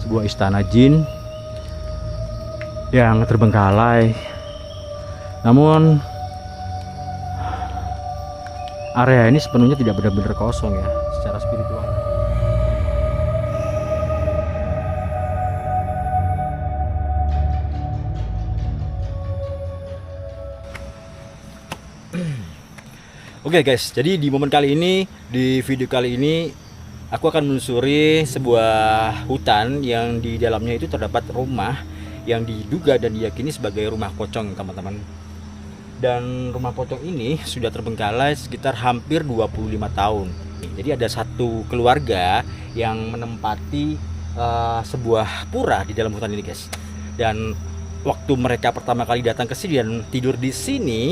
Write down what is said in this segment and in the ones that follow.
sebuah istana jin yang terbengkalai. Namun area ini sepenuhnya tidak benar-benar kosong ya secara spiritual. Oke guys, jadi di momen kali ini, di video kali ini aku akan menelusuri sebuah hutan yang di dalamnya itu terdapat rumah yang diduga dan diyakini sebagai rumah pocong, teman-teman. Dan rumah pocong ini sudah terbengkalai sekitar hampir 25 tahun. Jadi ada satu keluarga yang menempati sebuah pura di dalam hutan ini, guys. Dan waktu mereka pertama kali datang ke sini dan tidur di sini,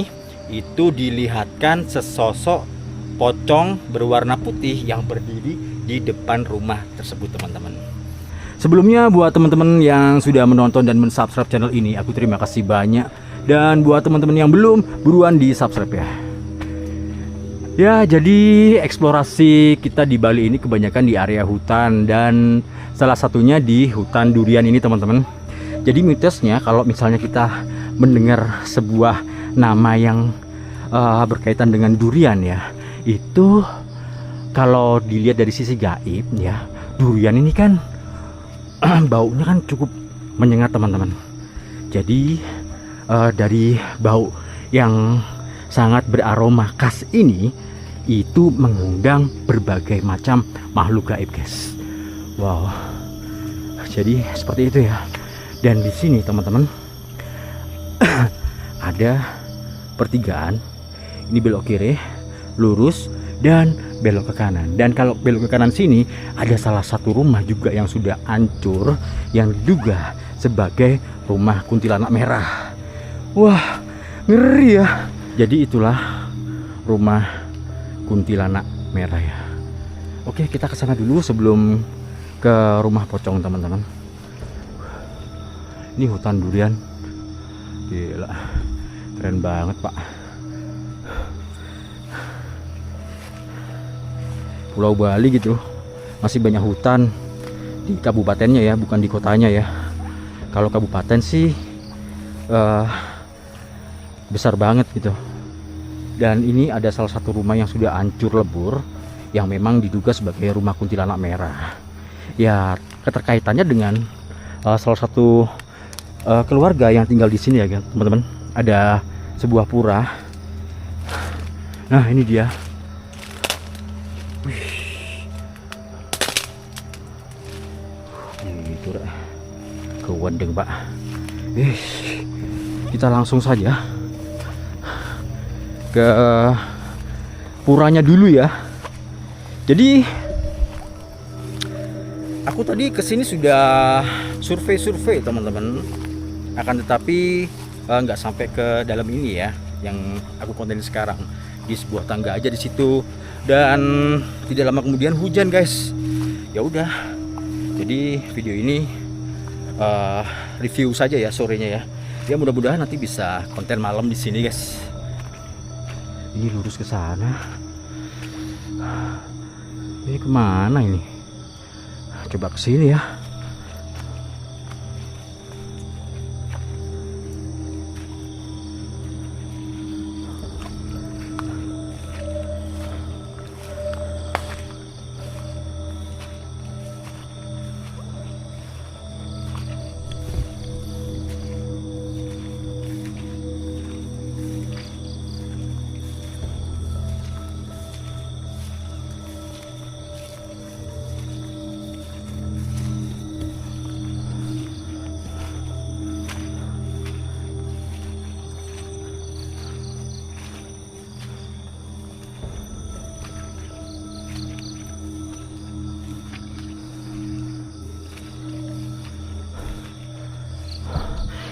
itu dilihatkan sesosok pocong berwarna putih yang berdiri di depan rumah tersebut, teman-teman. Sebelumnya buat teman-teman yang sudah menonton dan mensubscribe channel ini, aku terima kasih banyak. Dan buat teman-teman yang belum, buruan di subscribe ya. Ya, jadi eksplorasi kita di Bali ini kebanyakan di area hutan, dan salah satunya di hutan durian ini, teman-teman. Jadi mitosnya kalau misalnya kita mendengar sebuah nama yang berkaitan dengan durian ya, itu kalau dilihat dari sisi gaib ya, durian ini kan baunya kan cukup menyengat, teman-teman. Jadi dari bau yang sangat beraroma khas ini itu mengundang berbagai macam makhluk gaib, guys. Wow, jadi seperti itu ya. Dan di sini, teman-teman, ada pertigaan. Ini belok kiri, lurus, dan belok ke kanan. Dan kalau belok ke kanan sini ada salah satu rumah juga yang sudah hancur, yang diduga sebagai rumah kuntilanak merah. Wah, ngeri ya. Jadi itulah rumah kuntilanak merah ya. Oke, kita ke sana dulu sebelum ke rumah pocong, teman-teman. Ini hutan durian. Gila, keren banget, Pak. Pulau Bali gitu, masih banyak hutan di kabupatennya ya, bukan di kotanya ya. Kalau kabupaten sih besar banget gitu. Dan ini ada salah satu rumah yang sudah hancur lebur, yang memang diduga sebagai rumah kuntilanak merah. Ya, keterkaitannya dengan salah satu keluarga yang tinggal di sini ya, teman-teman. Ada sebuah pura. Nah, ini dia. Gitu dah. Kewendeng, Pak. Kita langsung saja ke puranya dulu ya. Jadi aku tadi kesini sudah survei, teman-teman. Akan tetapi nggak sampai ke dalam ini ya, yang aku konten sekarang. Di sebuah tangga aja di situ. Dan tidak lama kemudian hujan, guys. Ya udah. Jadi video ini review saja ya sorenya ya. Ya mudah-mudahan nanti bisa konten malam di sini, guys. Ini lurus ke sana. Ini kemana ini? Coba ke sini ya.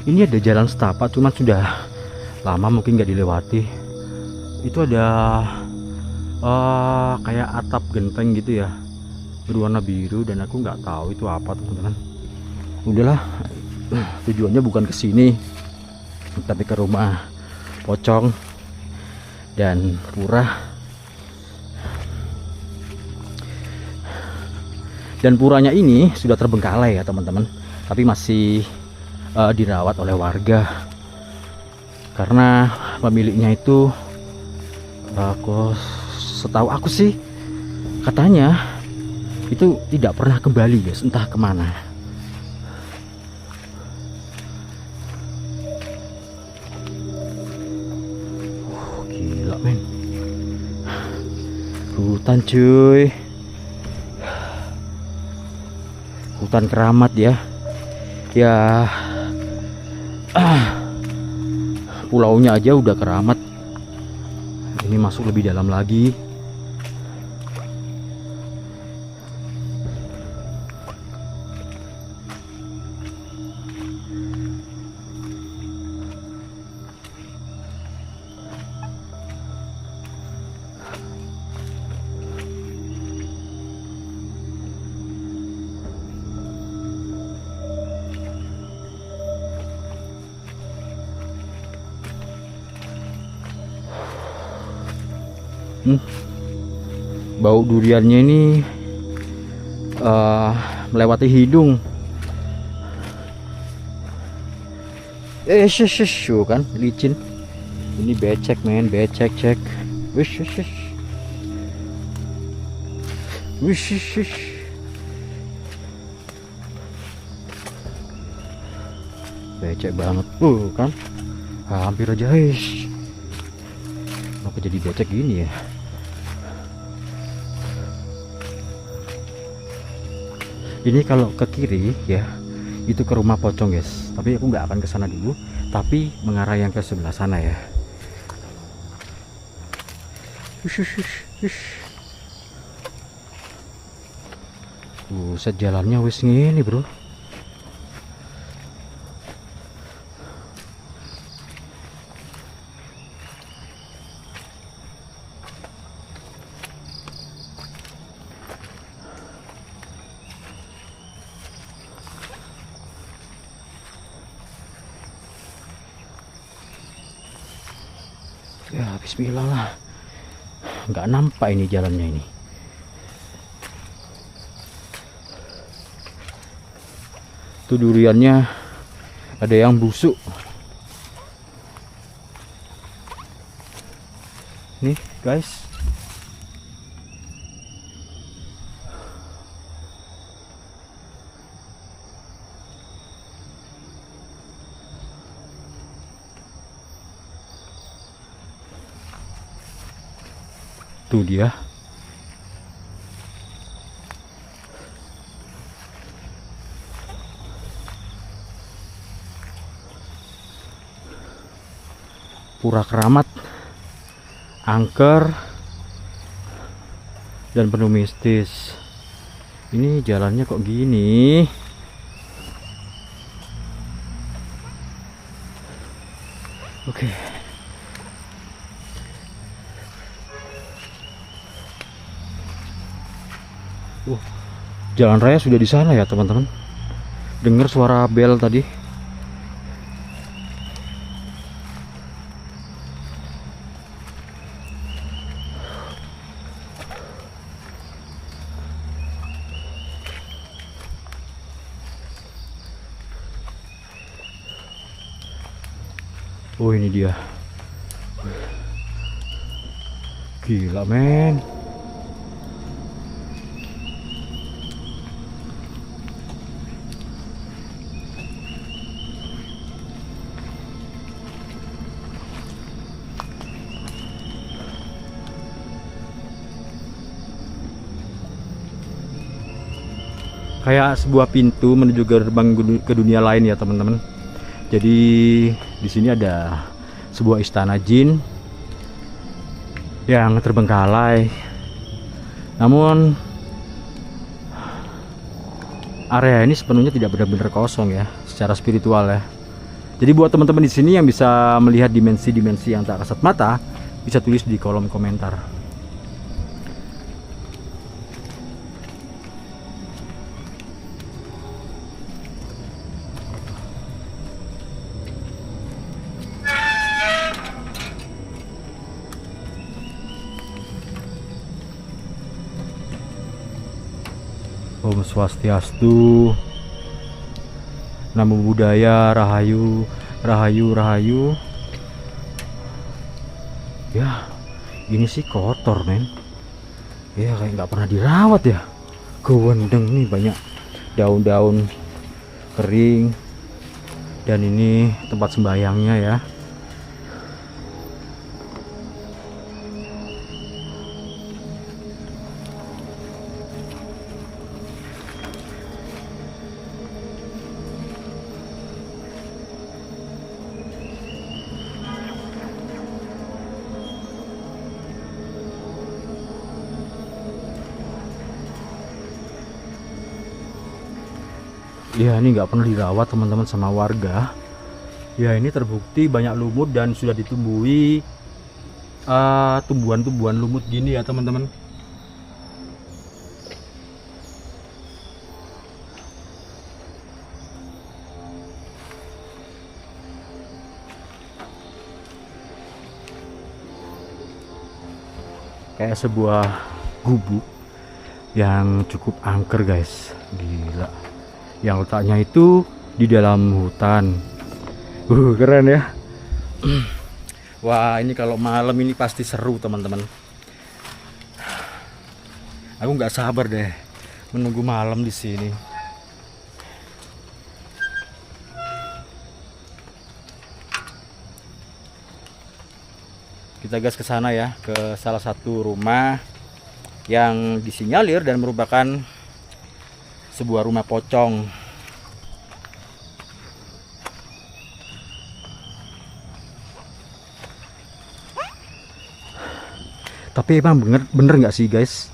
Ini ada jalan setapak, cuman sudah lama mungkin nggak dilewati. Itu ada kayak atap genteng gitu ya, berwarna biru, dan aku nggak tahu itu apa, teman-teman. Udahlah, tujuannya bukan ke sini, tapi ke rumah pocong dan pura. Dan puranya ini sudah terbengkalai ya teman-teman, tapi masih dirawat oleh warga karena pemiliknya itu setahu aku sih katanya itu tidak pernah kembali guys, entah kemana. Gila men, hutan cuy, hutan keramat ya. Pulaunya aja udah keramat, ini masuk lebih dalam lagi. Bau duriannya ini melewati hidung. Kan licin. Ini becek men, becek cek. Becek banget kan. Hampir aja kenapa jadi becek gini ya? Ini kalau ke kiri ya, itu ke rumah pocong guys. Tapi aku nggak akan ke sana dulu, tapi mengarah yang ke sebelah sana ya. Buset, jalannya wis ngene bro. Ya bismillah lah, nggak nampak ini jalannya ini. Tuh duriannya ada yang busuk nih guys. Tuh dia. Pura Keramat, angker dan penuh mistis. Ini jalannya kok gini? Oke. Jalan raya sudah di sana ya teman-teman. Dengar suara bel tadi. Oh ini dia. Gila men. Kayak sebuah pintu menuju gerbang ke dunia lain ya teman-teman. Jadi di sini ada sebuah istana jin yang terbengkalai. Namun area ini sepenuhnya tidak benar-benar kosong ya, secara spiritual ya. Jadi buat teman-teman di sini yang bisa melihat dimensi-dimensi yang tak kasat mata, bisa tulis di kolom komentar. Om Swastiastu, Namo Buddhaya, Rahayu, Rahayu, Rahayu. Ya, ini sih kotor men. Ya kayak nggak pernah dirawat ya. Gowendeng nih, banyak daun-daun kering. Dan ini tempat sembayangnya ya. Ya ini nggak pernah dirawat teman-teman sama warga. Ya ini terbukti banyak lumut dan sudah ditumbuhi tumbuhan-tumbuhan lumut gini ya teman-teman. Kayak sebuah gubuk yang cukup angker guys, gila. Yang letaknya itu di dalam hutan. Keren ya. Wah ini kalau malam ini pasti seru teman-teman. Aku nggak sabar deh menunggu malam di sini. Kita gas ke sana ya, ke salah satu rumah yang disinyalir dan merupakan sebuah rumah pocong. Tapi emang bener nggak sih guys,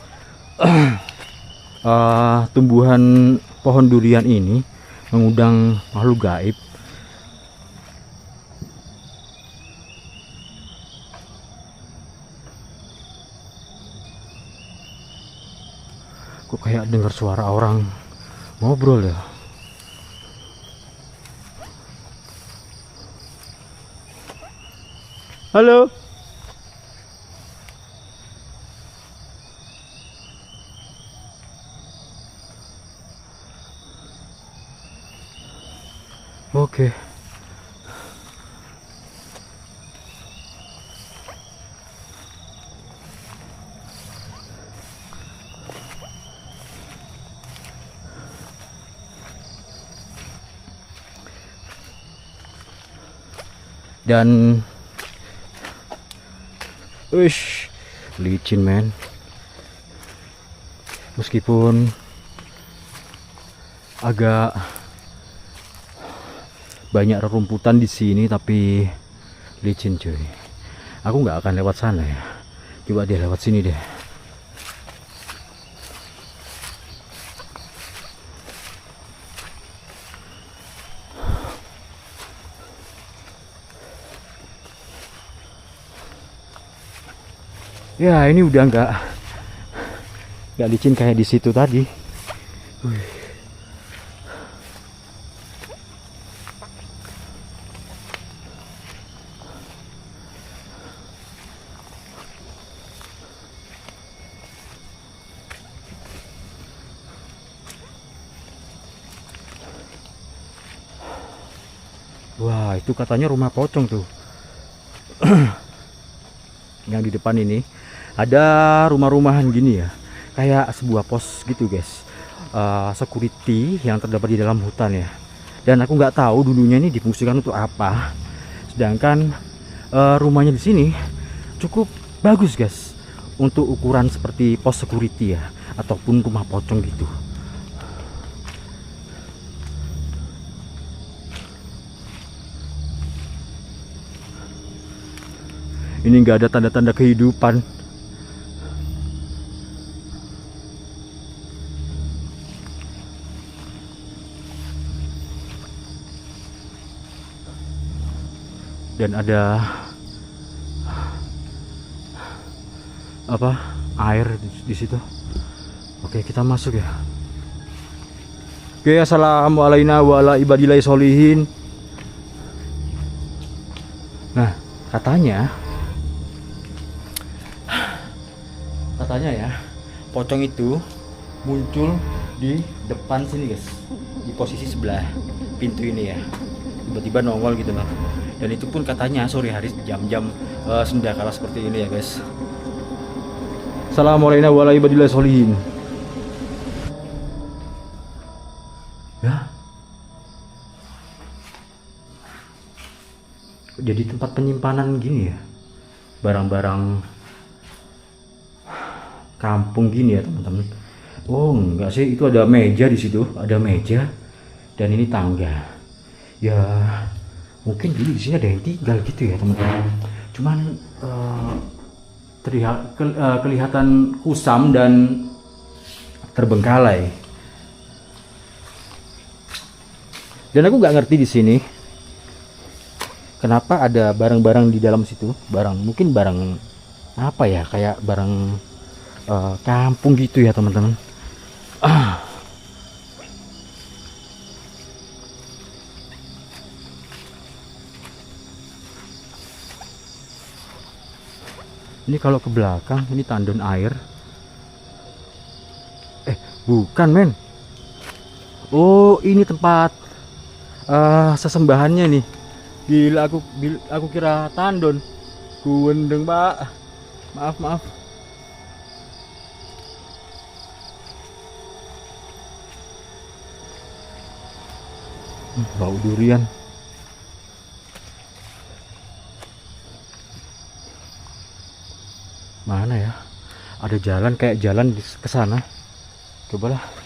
tumbuhan pohon durian ini mengundang makhluk gaib? Kok kayak dengar suara orang ngobrol ya? Halo. Oke. Dan wish licin men. Meskipun agak banyak rerumputan di sini tapi licin cuy. Aku nggak akan lewat sana ya. Coba dia lewat sini deh. Ya ini udah nggak licin kayak di situ tadi. Wah itu katanya rumah pocong tuh. Yang di depan ini ada rumah-rumahan gini ya, kayak sebuah pos gitu guys, security yang terdapat di dalam hutan ya. Dan aku nggak tahu dulunya ini difungsikan untuk apa. Sedangkan rumahnya di sini cukup bagus guys untuk ukuran seperti pos security ya, ataupun rumah pocong gitu. Ini nggak ada tanda-tanda kehidupan. Dan ada apa air di situ. Oke kita masuk ya. Oke assalamualaikum warahmatullahi wabarakatuh. Nah katanya ya pocong itu muncul di depan sini guys, di posisi sebelah pintu ini ya, tiba-tiba nongol gitu loh. Dan itu pun katanya sore hari jam-jam senja kala seperti ini ya guys. Assalamualaikum warahmatullahi wabarakatuh. Ya, jadi tempat penyimpanan gini ya, barang-barang kampung gini ya teman-teman. Oh enggak sih, itu ada meja di situ, ada meja dan ini tangga. Ya mungkin dulu di sini ada yang tinggal gitu ya teman-teman. Cuman kelihatan kusam dan terbengkalai. Dan aku nggak ngerti di sini kenapa ada barang-barang di dalam situ. Mungkin barang apa ya, kayak barang kampung gitu ya teman-teman. Ini kalau ke belakang ini tandon air. Bukan men. Oh ini tempat sesembahannya nih. Gila, aku kira tandon. Kuwendeng pak. Maaf. Bau durian. Mana ya? Ada jalan, kayak jalan ke sana. Cobalah.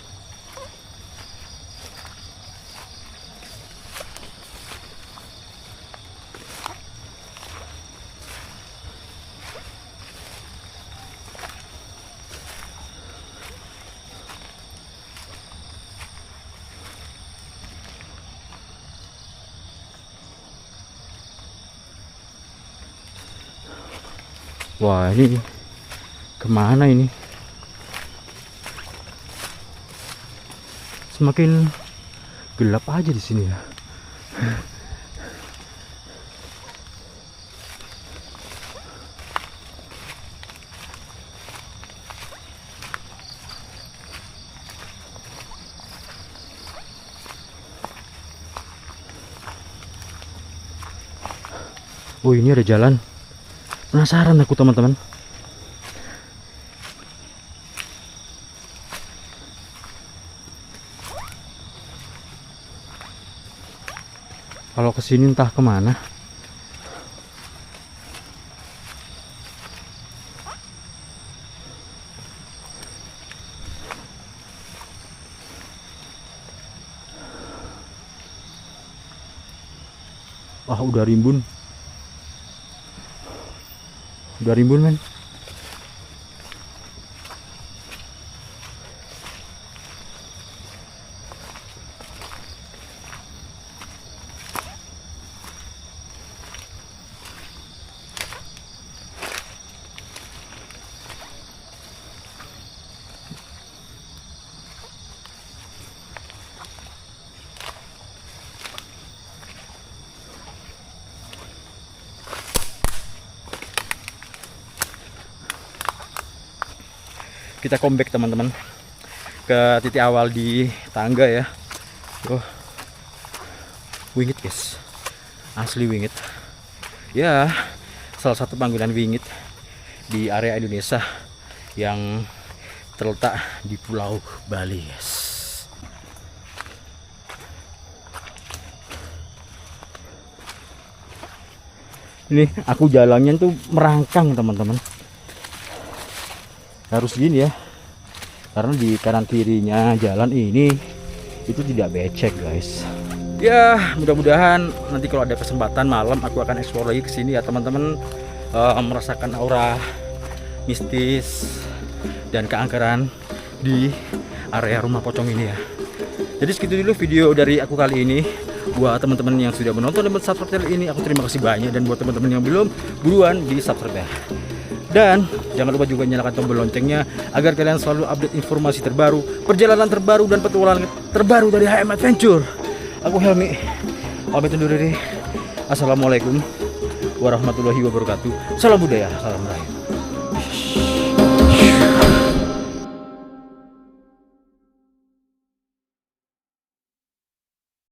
Wah, ini kemana ini? Semakin gelap aja di sini ya. Oh, ini ada jalan. Penasaran aku teman-teman. Kalau kesini entah kemana. Wah, udah rimbun. Udah rimbun men. Kita comeback teman-teman ke titik awal di tangga ya. Wingit guys, asli wingit ya, salah satu panggilan wingit di area Indonesia yang terletak di Pulau Bali guys. Ini aku jalannya tuh merangkang teman-teman, harus gini ya, karena di kanan kirinya jalan ini itu tidak becek guys. Ya mudah-mudahan nanti kalau ada kesempatan malam aku akan explore lagi ke sini ya teman-teman, merasakan aura mistis dan keangkeran di area rumah pocong ini ya. Jadi segitu dulu video dari aku kali ini. Buat teman-teman yang sudah menonton dan subscribe channel ini, aku terima kasih banyak. Dan buat teman-teman yang belum, buruan di subscribe ya. Dan jangan lupa juga nyalakan tombol loncengnya agar kalian selalu update informasi terbaru, perjalanan terbaru dan petualangan terbaru dari HM Adventure. Aku Helmi, pamit undur diri. Assalamualaikum warahmatullahi wabarakatuh. Salam budaya, salam rakyat.